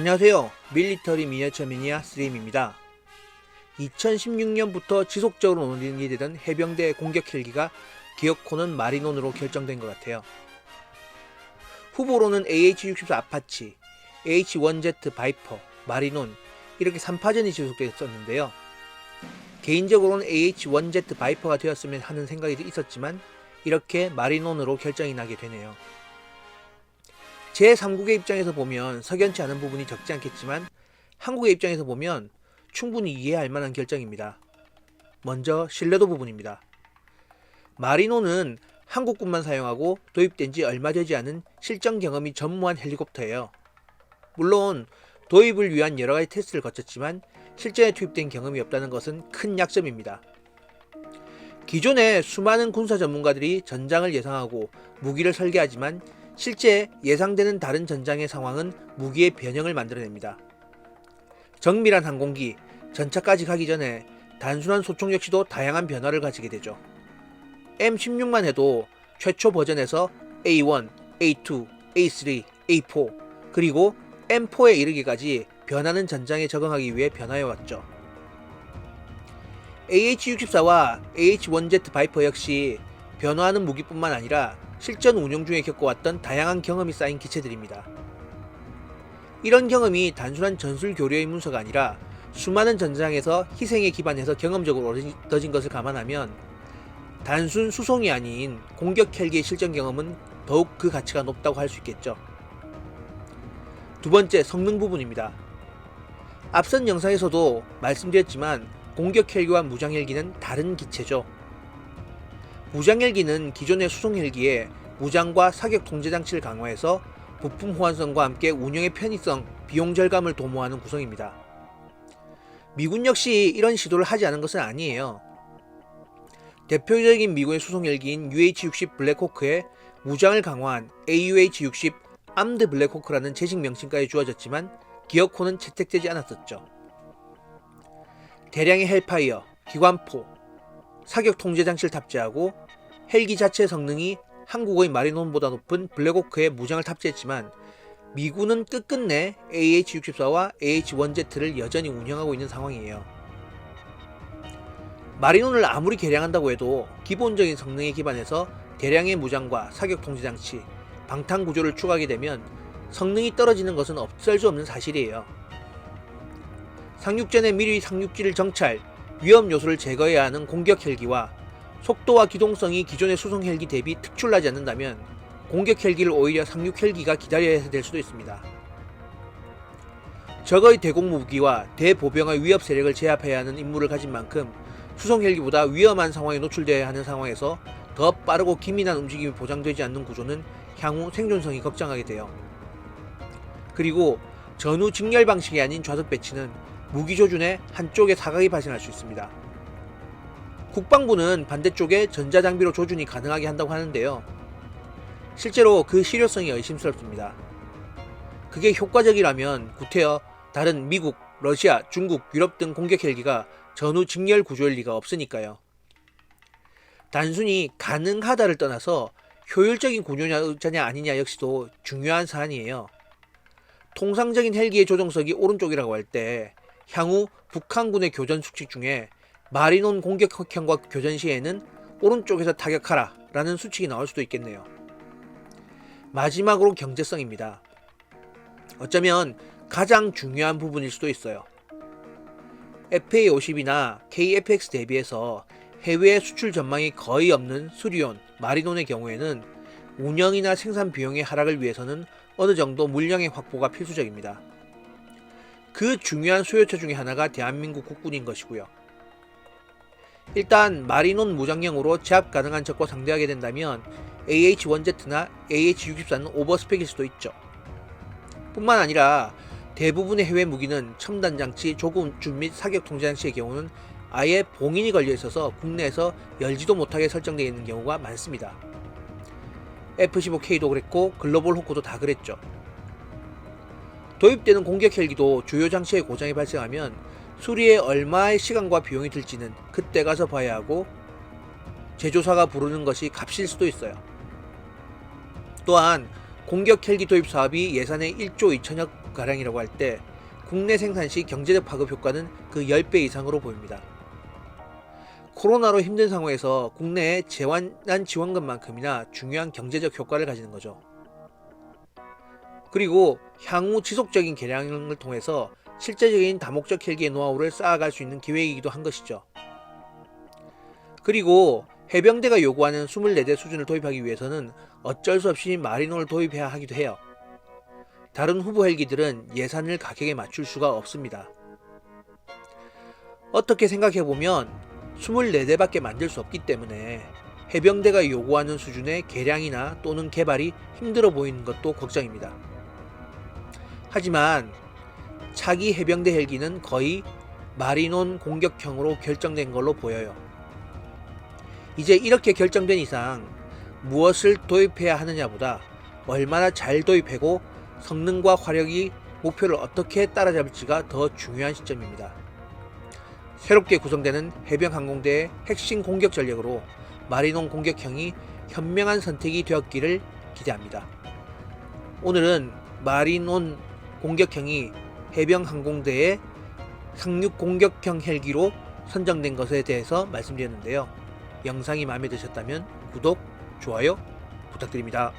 안녕하세요. 밀리터리 미니어처 매니아 3M입니다. 2016년부터 지속적으로 논의이 되던 해병대 공격 헬기가 기어코는 마리논으로 결정된 것 같아요. 후보로는 AH-64 아파치, H-1Z 바이퍼, 마리논 이렇게 3파전이 지속됐었는데요. 개인적으로는 AH-1Z 바이퍼가 되었으면 하는 생각이 있었지만 이렇게 마리논으로 결정이 나게 되네요. 제3국의 입장에서 보면 석연치 않은 부분이 적지 않겠지만 한국의 입장에서 보면 충분히 이해할 만한 결정입니다. 먼저 신뢰도 부분입니다. 마리논은 한국군만 사용하고 도입된 지 얼마 되지 않은 실전 경험이 전무한 헬리콥터예요. 물론 도입을 위한 여러가지 테스트를 거쳤지만 실전에 투입된 경험이 없다는 것은 큰 약점입니다. 기존에 수많은 군사 전문가들이 전장을 예상하고 무기를 설계하지만 실제 예상되는 다른 전장의 상황은 무기의 변형을 만들어냅니다. 정밀한 항공기, 전차까지 가기 전에 단순한 소총 역시도 다양한 변화를 가지게 되죠. M16만 해도 최초 버전에서 A1, A2, A3, A4 그리고 M4에 이르기까지 변하는 전장에 적응하기 위해 변화해왔죠. AH-64와 AH-1Z 바이퍼 역시 변화하는 무기뿐만 아니라 실전 운용 중에 겪어왔던 다양한 경험이 쌓인 기체들입니다. 이런 경험이 단순한 전술 교류의 문서가 아니라 수많은 전장에서 희생에 기반해서 경험적으로 얻어진 것을 감안하면 단순 수송이 아닌 공격 헬기의 실전 경험은 더욱 그 가치가 높다고 할 수 있겠죠. 두 번째, 성능 부분입니다. 앞선 영상에서도 말씀드렸지만 공격 헬기와 무장 헬기는 다른 기체죠. 무장 헬기는 기존의 수송 헬기에 무장과 사격 통제 장치를 강화해서 부품 호환성과 함께 운영의 편의성, 비용 절감을 도모하는 구성입니다. 미군 역시 이런 시도를 하지 않은 것은 아니에요. 대표적인 미군의 수송 헬기인 UH-60 블랙호크에 무장을 강화한 AUH-60 암드 블랙호크라는 제식 명칭까지 주어졌지만 기어코는 채택되지 않았었죠. 대량의 헬파이어, 기관포, 사격 통제 장치를 탑재하고 헬기 자체 성능이 한국의 마리논보다 높은 블랙호크에 무장을 탑재했지만 미군은 끝끝내 AH-64와 AH-1Z를 여전히 운영하고 있는 상황이에요. 마리논을 아무리 개량한다고 해도 기본적인 성능에 기반해서 대량의 무장과 사격 통제 장치, 방탄 구조를 추가하게 되면 성능이 떨어지는 것은 어쩔 수 없는 사실이에요. 상륙전에 미리 상륙지를 정찰, 위험 요소를 제거해야 하는 공격 헬기와 속도와 기동성이 기존의 수송 헬기 대비 특출나지 않는다면 공격 헬기를 오히려 상륙 헬기가 기다려야 될 수도 있습니다. 적의 대공 무기와 대보병의 위협 세력을 제압해야 하는 임무를 가진 만큼 수송 헬기보다 위험한 상황에 노출되어야 하는 상황에서 더 빠르고 기민한 움직임이 보장되지 않는 구조는 향후 생존성이 걱정하게 돼요. 그리고 전후 직렬 방식이 아닌 좌석 배치는 무기 조준에 한쪽에 사각이 발생할 수 있습니다. 국방부는 반대쪽에 전자장비로 조준이 가능하게 한다고 하는데요. 실제로 그 실효성이 의심스럽습니다. 그게 효과적이라면 구태여 다른 미국, 러시아, 중국, 유럽 등 공격 헬기가 전후 직렬 구조일 리가 없으니까요. 단순히 가능하다를 떠나서 효율적인 구조냐 아니냐 역시도 중요한 사안이에요. 통상적인 헬기의 조종석이 오른쪽이라고 할 때 향후 북한군의 교전 수칙 중에 마리논 공격형과 교전 시에는 오른쪽에서 타격하라 라는 수칙이 나올 수도 있겠네요. 마지막으로 경제성입니다. 어쩌면 가장 중요한 부분일 수도 있어요. FA-50이나 KF-X 대비해서 해외 수출 전망이 거의 없는 수리온, 마리논의 경우에는 운영이나 생산 비용의 하락을 위해서는 어느 정도 물량의 확보가 필수적입니다. 그 중요한 수요처 중에 하나가 대한민국 국군인 것이고요. 일단 마리논 무장형으로 제압 가능한 적과 상대하게 된다면 AH-1Z나 AH-64는 오버스펙일 수도 있죠. 뿐만 아니라 대부분의 해외 무기는 첨단 장치, 조준 및 사격 통제 장치의 경우는 아예 봉인이 걸려 있어서 국내에서 열지도 못하게 설정되어 있는 경우가 많습니다. F-15K도 그랬고 글로벌 호크도 다 그랬죠. 도입되는 공격 헬기도 주요 장치의 고장이 발생하면 수리에 얼마의 시간과 비용이 들지는 그때 가서 봐야 하고 제조사가 부르는 것이 값일 수도 있어요. 또한 공격 헬기 도입 사업이 예산의 1조 2천억 가량이라고 할 때 국내 생산 시 경제적 파급 효과는 그 10배 이상으로 보입니다. 코로나로 힘든 상황에서 국내의 재환난 지원금만큼이나 중요한 경제적 효과를 가지는 거죠. 그리고 향후 지속적인 개량을 통해서 실제적인 다목적 헬기의 노하우를 쌓아갈 수 있는 기획이기도 한 것이죠. 그리고 해병대가 요구하는 24대 수준을 도입하기 위해서는 어쩔 수 없이 마리노를 도입해야 하기도 해요. 다른 후보 헬기들은 예산을 가격에 맞출 수가 없습니다. 어떻게 생각해보면 24대밖에 만들 수 없기 때문에 해병대가 요구하는 수준의 개량이나 또는 개발이 힘들어 보이는 것도 걱정입니다. 하지만 차기 해병대 헬기는 거의 마리논 공격형으로 결정된 걸로 보여요. 이제 이렇게 결정된 이상 무엇을 도입해야 하느냐보다 얼마나 잘 도입하고 성능과 화력이 목표를 어떻게 따라잡을지가 더 중요한 시점입니다. 새롭게 구성되는 해병항공대의 핵심 공격 전력으로 마리논 공격형이 현명한 선택이 되었기를 기대합니다. 오늘은 마리논 공격형이 해병항공대의 상륙 공격형 헬기로 선정된 것에 대해서 말씀드렸는데요. 영상이 마음에 드셨다면 구독, 좋아요 부탁드립니다.